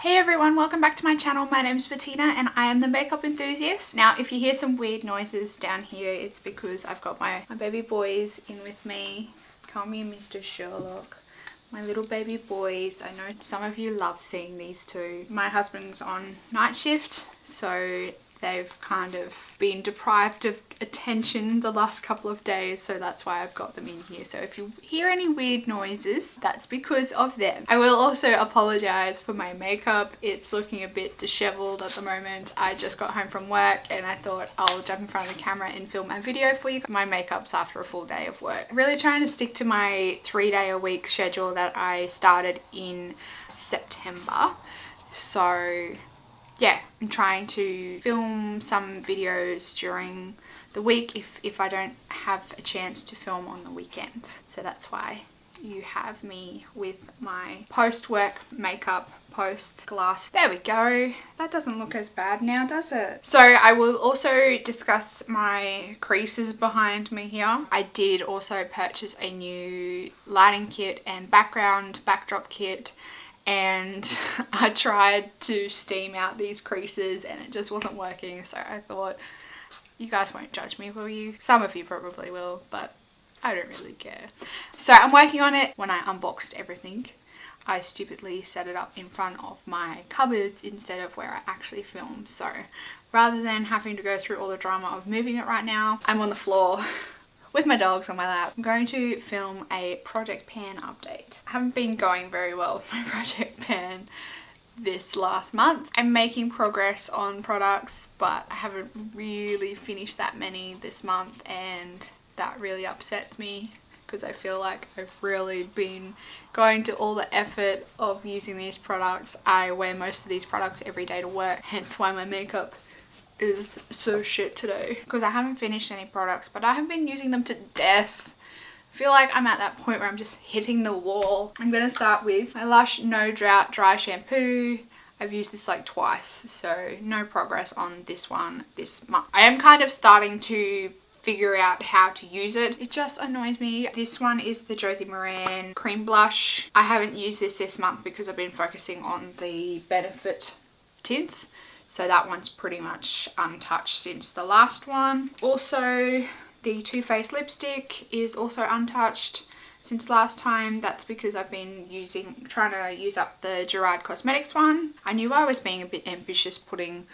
Hey everyone, welcome back to my channel. My name's Bettina and I am the makeup enthusiast. Now if you hear some weird noises down here, it's because I've got my baby boys in with me. Call me Mr. Sherlock. My little baby boys. I know some of you love seeing these two. My husband's on night shift, so they've kind of been deprived of attention the last couple of days, so that's why I've got them in here. So if you hear any weird noises, that's because of them. I will also apologize for my makeup. It's looking a bit disheveled at the moment. I just got home from work and I thought I'll jump in front of the camera and film a video for you. My makeup's after a full day of work. Really trying to stick to my 3-day-a-week schedule that I started in September. So yeah, I'm trying to film some videos during the week if I don't have a chance to film on the weekend. So that's why you have me with my post-work makeup, post-glass. There we go. That doesn't look as bad now, does it? So I will also discuss my creases behind me here. I did also purchase a new lighting kit and backdrop kit, and I tried to steam out these creases and it just wasn't working, so I thought, you guys won't judge me, will you? Some of you probably will, but I don't really care. So I'm working on it. When I unboxed everything, I stupidly set it up in front of my cupboards instead of where I actually film. So rather than having to go through all the drama of moving it right now, I'm on the floor with my dogs on my lap. I'm going to film a project pan update. I haven't been going very well with my project pan this last month. I'm making progress on products, but I haven't really finished that many this month, and that really upsets me because I feel like I've really been going to all the effort of using these products. I wear most of these products every day to work, hence why my makeup is so shit today, because I haven't finished any products, but I have been using them to death. I feel like I'm at that point where I'm just hitting the wall. I'm going to start with my Lush No Drought Dry Shampoo. I've used this like twice, so no progress on this one this month. I am kind of starting to figure out how to use it. It just annoys me. This one is the Josie Maran Cream Blush. I haven't used this month because I've been focusing on the Benefit tints. So that one's pretty much untouched since the last one. Also, the Too Faced lipstick is also untouched since last time. That's because I've been trying to use up the Gerard Cosmetics one. I knew I was being a bit ambitious putting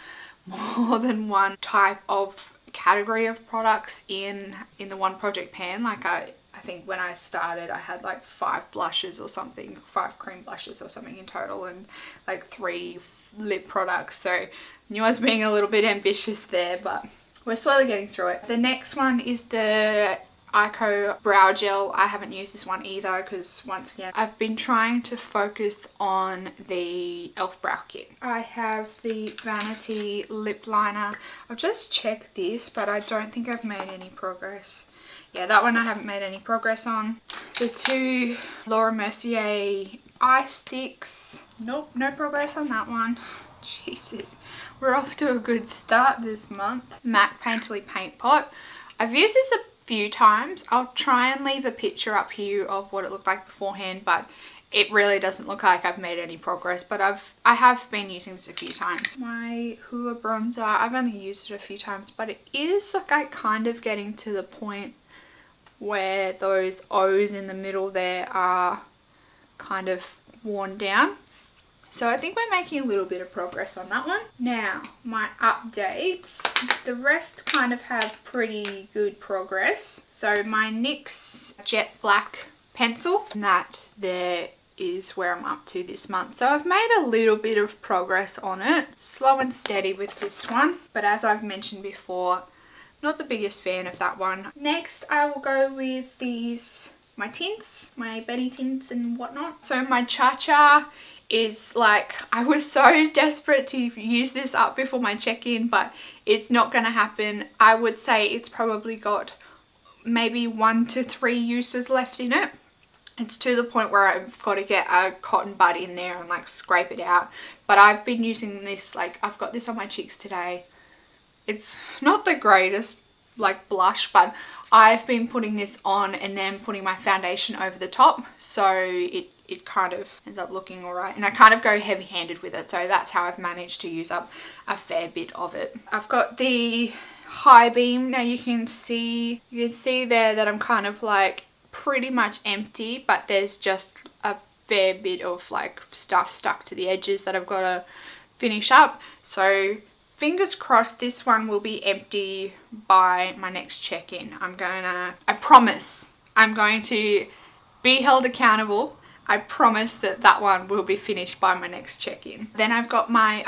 more than one type of category of products in the one project pan. Like I think when I started I had like 5 blushes or something, 5 cream blushes or something in total, and like 3 lip products. So I knew I was being a little bit ambitious there, but we're slowly getting through it. The next one is the Eyeko Brow Gel. I haven't used this one either because, once again, I've been trying to focus on the e.l.f. Brow Kit. I have the Vani-T lip liner. I've just checked this, but I don't think I've made any progress. Yeah, that one I haven't made any progress on. The 2 Laura Mercier eye sticks. Nope, no progress on that one. Jesus, we're off to a good start this month. MAC Painterly Paint Pot. I've used this a few times. I'll try and leave a picture up here of what it looked like beforehand, but it really doesn't look like I've made any progress, but I have been using this a few times. My Hoola bronzer, I've only used it a few times, but it is like kind of getting to the point where those O's in the middle there are kind of worn down. So I think we're making a little bit of progress on that one. Now, my updates. The rest kind of have pretty good progress. So my NYX Jet Black pencil, that there is where I'm up to this month. So I've made a little bit of progress on it. Slow and steady with this one. But as I've mentioned before, not the biggest fan of that one. Next, I will go with my tints, my Betty tints and whatnot. So my Cha-Cha is like, I was so desperate to use this up before my check-in, but it's not going to happen. I would say it's probably got maybe 1 to 3 uses left in it. It's to the point where I've got to get a cotton bud in there and like scrape it out. But I've been using this, like I've got this on my cheeks today. It's not the greatest like blush, but I've been putting this on and then putting my foundation over the top, so it it kind of ends up looking alright. And I kind of go heavy-handed with it, so that's how I've managed to use up a fair bit of it. I've got the Highbeam. Now you can see there that I'm kind of like pretty much empty, but there's just a fair bit of like stuff stuck to the edges that I've got to finish up. So fingers crossed this one will be empty by my next check-in. I promise I'm going to be held accountable. I promise that one will be finished by my next check-in. Then I've got my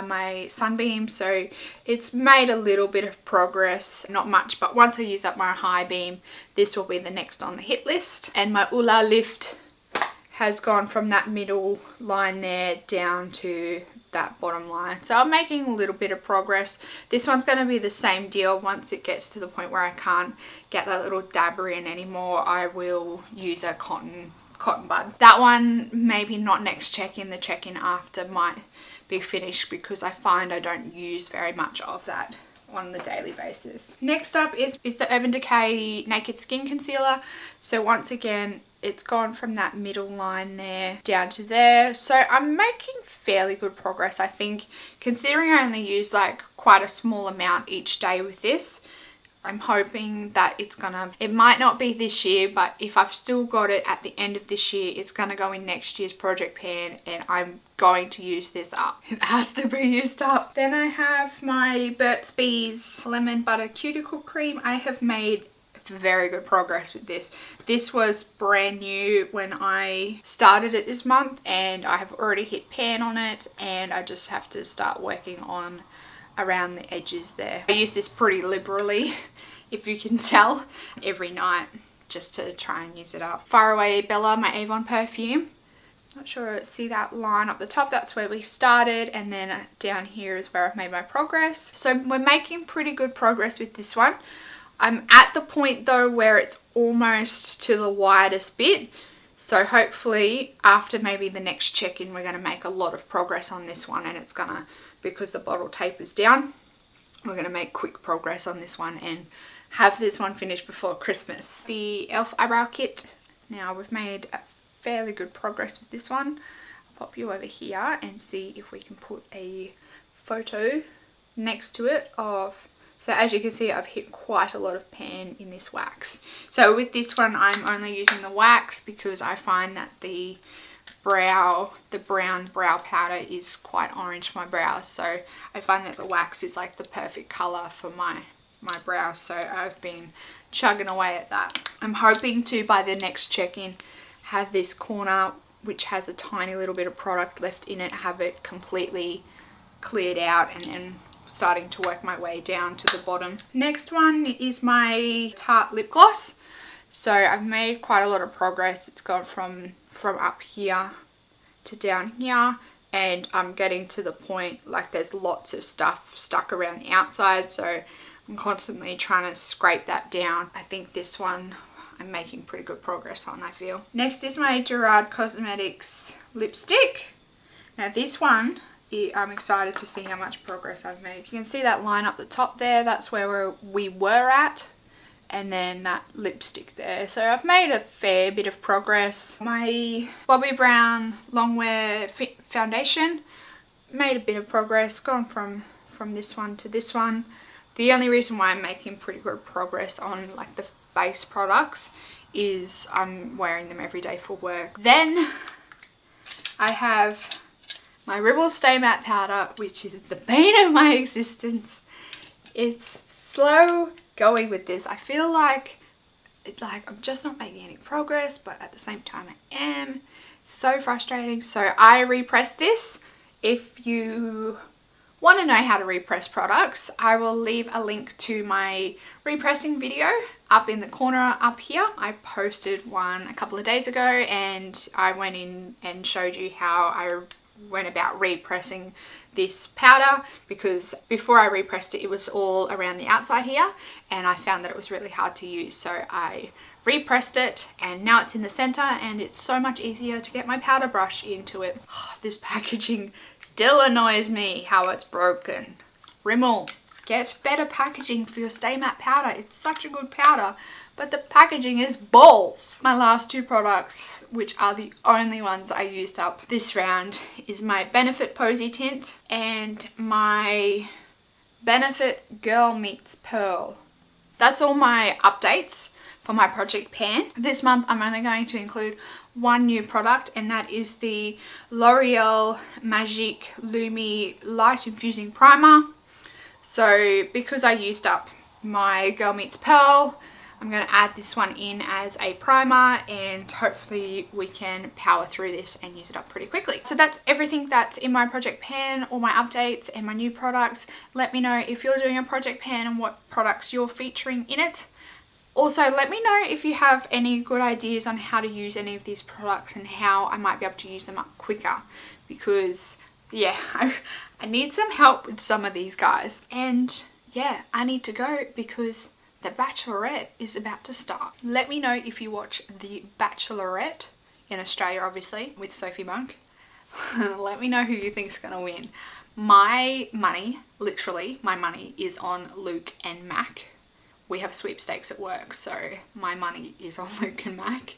my Sunbeam, so it's made a little bit of progress, not much, but once I use up my Highbeam, this will be the next on the hit list. And my Hoola lift has gone from that middle line there down to that bottom line. So I'm making a little bit of progress. This one's going to be the same deal. Once it gets to the point where I can't get that little dabber in anymore, I will use a cotton bud. That one maybe not next check-in, the check-in after might be finished, because I find I don't use very much of that on the daily basis. Next up is the Urban Decay Naked Skin Concealer. So once again, it's gone from that middle line there down to there. So I'm making fairly good progress, I think, considering I only use like quite a small amount each day with this. I'm hoping that it might not be this year, but if I've still got it at the end of this year, it's gonna go in next year's project pan, and I'm going to use this up. It has to be used up. Then I have my Burt's Bees Lemon Butter Cuticle Cream. I have made very good progress with this. This was brand new when I started it this month, and I have already hit pan on it, and I just have to start working on around the edges there. I use this pretty liberally, if you can tell, every night just to try and use it up. Faraway Bella, my Avon perfume. Not sure, see that line up the top, that's where we started, and then down here is where I've made my progress. So we're making pretty good progress with this one. I'm at the point though where it's almost to the widest bit. So hopefully after maybe the next check-in, we're going to make a lot of progress on this one, and it's going to, because the bottle tapers down, we're going to make quick progress on this one and have this one finished before Christmas. The e.l.f. Eyebrow Kit. Now we've made a fairly good progress with this one. I'll pop you over here and see if we can put a photo next to it of... So as you can see, I've hit quite a lot of pan in this wax. So with this one, I'm only using the wax because I find that the brown brow powder is quite orange for my brows. So I find that the wax is like the perfect colour for my brows. So I've been chugging away at that. I'm hoping to, by the next check-in, have this corner, which has a tiny little bit of product left in it, have it completely cleared out, and then starting to work my way down to the bottom. Next one is my Tarte Lipgloss. So I've made quite a lot of progress. It's gone from up here to down here, and I'm getting to the point like there's lots of stuff stuck around the outside, so I'm constantly trying to scrape that down. I think this one I'm making pretty good progress on, I feel. Next is my Gerard Cosmetics lipstick. Now this one, I'm excited to see how much progress I've made. You can see that line up the top there, that's where we were at, and then that lipstick there. So I've made a fair bit of progress. My Bobbi Brown Longwear foundation, made a bit of progress, gone from this one to this one. The only reason why I'm making pretty good progress on like the base products is I'm wearing them every day for work. Then I have my Rimmel Stay Matte Powder, which is the bane of my existence. It's slow going with this. I feel like I'm just not making any progress, but at the same time I am. So frustrating. So I repressed this. If you want to know how to repress products, I will leave a link to my repressing video up in the corner up here. I posted one a couple of days ago, and I went in and showed you how I went about repressing this powder, because before I repressed it, it was all around the outside here, and I found that it was really hard to use. So I repressed it, and now it's in the center, and it's so much easier to get my powder brush into it. Oh, this packaging still annoys me how it's broken. Rimmel, get better packaging for your Stay Matte powder. It's such a good powder, but the packaging is balls. My last two products, which are the only ones I used up this round, is my Benefit Posietint and my Benefit Girl Meets Pearl. That's all my updates for my project pan. This month I'm only going to include one new product, and that is the L'Oreal Magique Lumi Light Infusing Primer. So because I used up my Girl Meets Pearl, I'm going to add this one in as a primer, and hopefully we can power through this and use it up pretty quickly. So that's everything that's in my project pan, all my updates and my new products. Let me know if you're doing a project pan and what products you're featuring in it. Also, let me know if you have any good ideas on how to use any of these products and how I might be able to use them up quicker, because yeah, I need some help with some of these guys. And yeah, I need to go because The Bachelorette is about to start. Let me know if you watch The Bachelorette, in Australia obviously, with Sophie Monk. Let me know who you think's gonna win. My money, literally my money, is on Luke and Mac. We have sweepstakes at work, so my money is on Luke and Mac,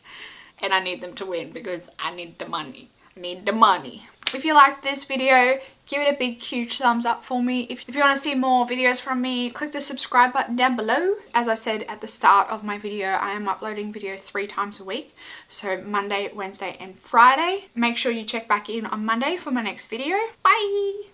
and I need them to win because I need the money. I need the money. If you liked this video, give it a big huge thumbs up for me. If you want to see more videos from me, click the subscribe button down below. As I said at the start of my video, I am uploading videos 3 times a week. So Monday, Wednesday and Friday. Make sure you check back in on Monday for my next video. Bye!